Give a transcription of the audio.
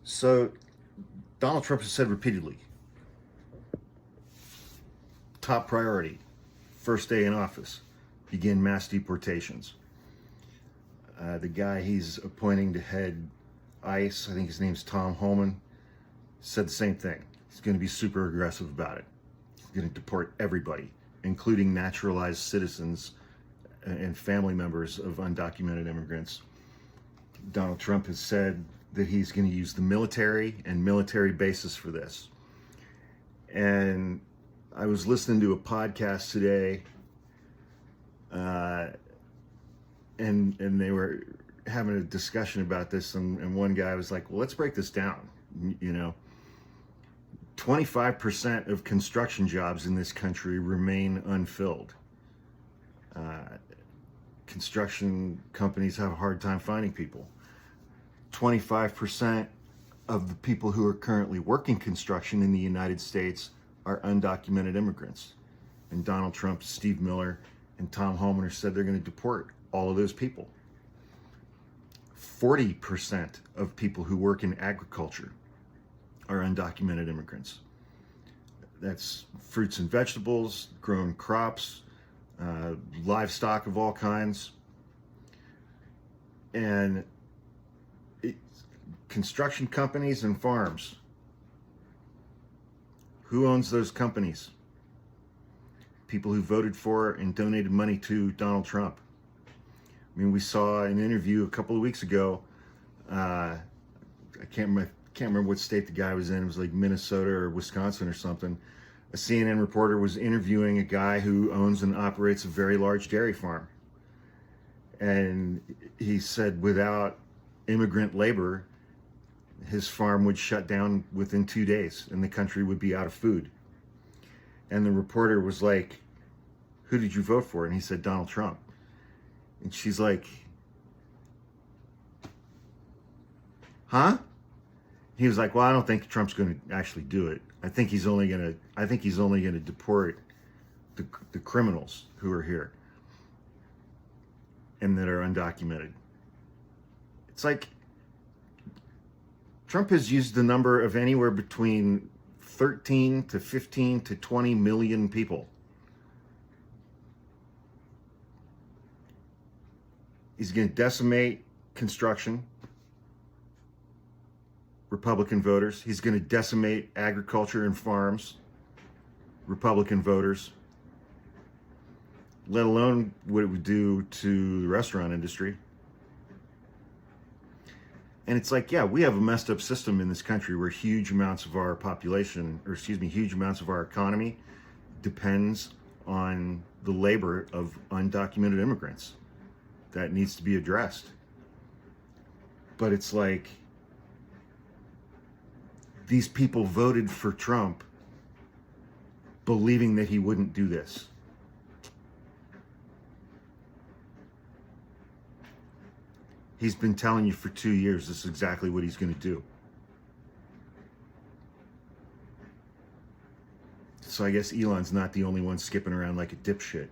So Donald Trump has said repeatedly, top priority, first day in office, begin mass deportations. The guy he's appointing to head ICE, I think his name's Tom Homan, said the same thing. He's going to be super aggressive about it. He's going to deport everybody, including naturalized citizens and family members of undocumented immigrants. Donald Trump has said that he's going to use the military and military bases for this. And I was listening to a podcast today, and they were having a discussion about this, and one guy was like, well, let's break this down. 25% of construction jobs in this country remain unfilled. Construction companies have a hard time finding people. 25% of the people who are currently working construction in the United States are undocumented immigrants. And Donald Trump, Steve Miller, and Tom Homan said they're going to deport all of those people. 40% of people who work in agriculture are undocumented immigrants. That's fruits and vegetables, grown crops, livestock of all kinds. And construction companies and farms. Who owns those companies? People who voted for and donated money to Donald Trump. I mean, we saw an interview a couple of weeks ago. I can't remember what state the guy was in. It was like Minnesota or Wisconsin or something. A CNN reporter was interviewing a guy who owns and operates a very large dairy farm. And he said without immigrant labor, his farm would shut down within 2 days and the country would be out of food. And the reporter was like, who did you vote for? And he said, Donald Trump. And she's like, huh? He was like, well, I don't think Trump's going to actually do it. I think he's only going to deport the criminals who are here and that are undocumented. It's like Trump has used the number of anywhere between 13 to 15 to 20 million people. He's going to decimate construction, Republican voters. He's going to decimate agriculture and farms, Republican voters, let alone what it would do to the restaurant industry. And it's like, yeah, we have a messed up system in this country where huge amounts of our population, huge amounts of our economy depends on the labor of undocumented immigrants. That needs to be addressed. But it's like, these people voted for Trump believing that he wouldn't do this. He's been telling you for 2 years this is exactly what he's going to do. So I guess Elon's not the only one skipping around like a dipshit.